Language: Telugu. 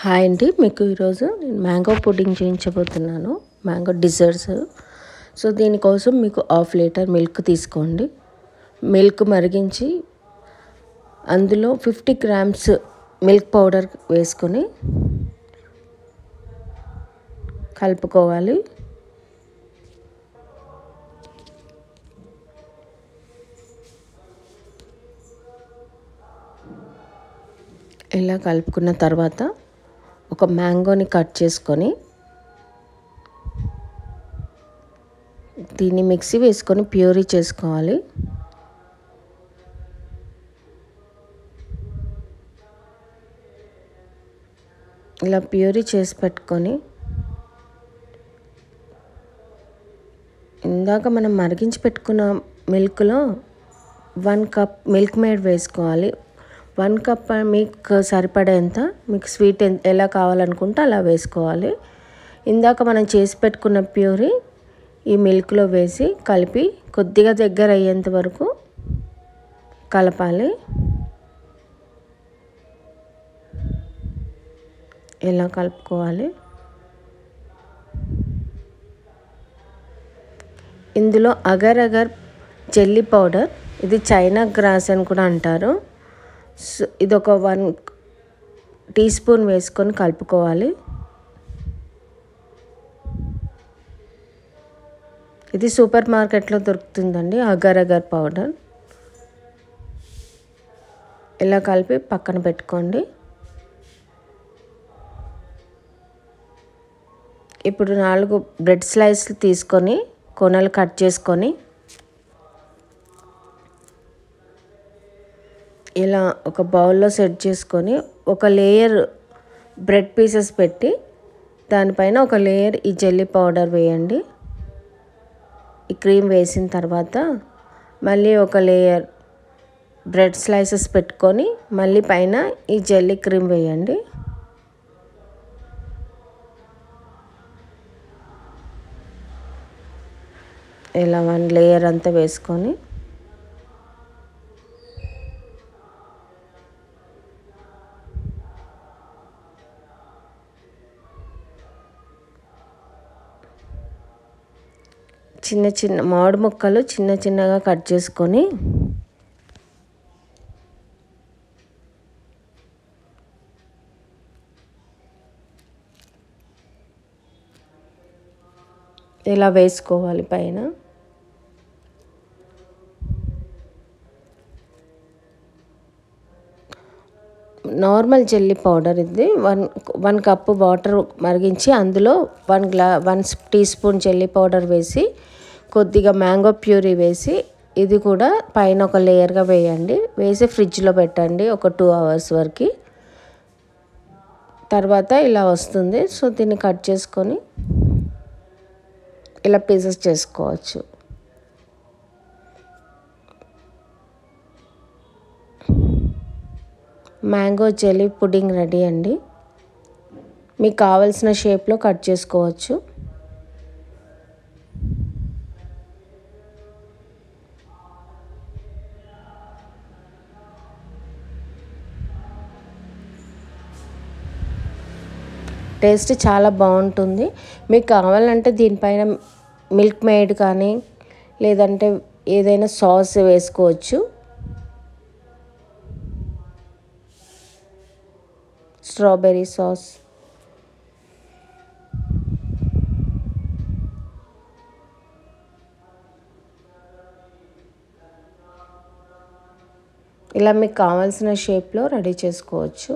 హాయ్ అండి, మీకు ఈరోజు నేను మ్యాంగో పుడ్డింగ్ చేయించబోతున్నాను. Mango desserts. సో దీనికోసం మీకు 1/2 లీటర్ మిల్క్ తీసుకోండి. మిల్క్ మరిగించి అందులో 50 గ్రామ్స్ మిల్క్ పౌడర్ వేసుకొని కలుపుకోవాలి. ఇలా కలుపుకున్న తర్వాత ఒక మ్యాంగోని కట్ చేసుకొని దీన్ని మిక్సీ వేసుకొని ప్యూరీ చేసుకోవాలి. ఇలా ప్యూరీ చేసి పెట్టుకొని ఇందాక మనం మరిగించి పెట్టుకున్న మిల్క్లో 1 కప్ మిల్క్ మేడ్ వేసుకోవాలి. 1 కప్ మీకు సరిపడేంత, మీకు స్వీట్ ఎలా కావాలనుకుంటే అలా వేసుకోవాలి. ఇందాక మనం చేసి పెట్టుకున్న ప్యూరీ ఈ మిల్క్లో వేసి కలిపి కొద్దిగా దగ్గర అయ్యేంత వరకు కలపాలి. ఇలా కలుపుకోవాలి. ఇందులో అగర్ అగర్ జెల్లీ పౌడర్, ఇది చైనా గ్రాస్ అని కూడా అంటారు. ఇది ఒక 1 టీ స్పూన్ వేసుకొని కలుపుకోవాలి. ఇది సూపర్ మార్కెట్లో దొరుకుతుందండి అగర్ అగర్ పౌడర్. ఇలా కలిపి పక్కన పెట్టుకోండి. ఇప్పుడు 4 బ్రెడ్ స్లైస్లు తీసుకొని కొనలు కట్ చేసుకొని ఇలా ఒక బౌల్లో సెట్ చేసుకొని ఒక లేయర్ బ్రెడ్ పీసెస్ పెట్టి దానిపైన ఒక లేయర్ ఈ జెల్లీ పౌడర్ వేయండి. ఈ క్రీమ్ వేసిన తర్వాత మళ్ళీ ఒక లేయర్ బ్రెడ్ స్లైసెస్ పెట్టుకొని మళ్ళీ పైన ఈ జెల్లీ క్రీమ్ వేయండి. ఇలా 1 లేయర్ అంతా వేసుకొని చిన్న చిన్న మామిడి ముక్కలు చిన్న చిన్నగా కట్ చేసుకొని ఇలా వేసుకోవాలి పైన. నార్మల్ జెల్లీ పౌడర్ ఇది 1 కప్పు వాటర్ మరిగించి అందులో 1 టీ స్పూన్ జెల్లీ పౌడర్ వేసి కొద్దిగా మ్యాంగో ప్యూరీ వేసి ఇది కూడా పైన ఒక లేయర్గా వేయండి. వేసి ఫ్రిడ్జ్లో పెట్టండి ఒక 2 అవర్స్ వరకు. తర్వాత ఇలా వస్తుంది. సో దీన్ని కట్ చేసుకొని ఇలా పీసెస్ చేసుకోవచ్చు. మ్యాంగో జెల్లీ పుడ్డింగ్ రెడీ అండి. మీకు కావాల్సిన షేప్లో కట్ చేసుకోవచ్చు. టేస్ట్ చాలా బాగుంటుంది. మీకు కావాలంటే దీనిపైన మిల్క్ మేడ్ కానీ లేదంటే ఏదైనా సాస్ వేసుకోవచ్చు. Strawberry sauce. ఇలా మీకు కావాల్సిన షేప్లో రెడీ చేసుకోవచ్చు.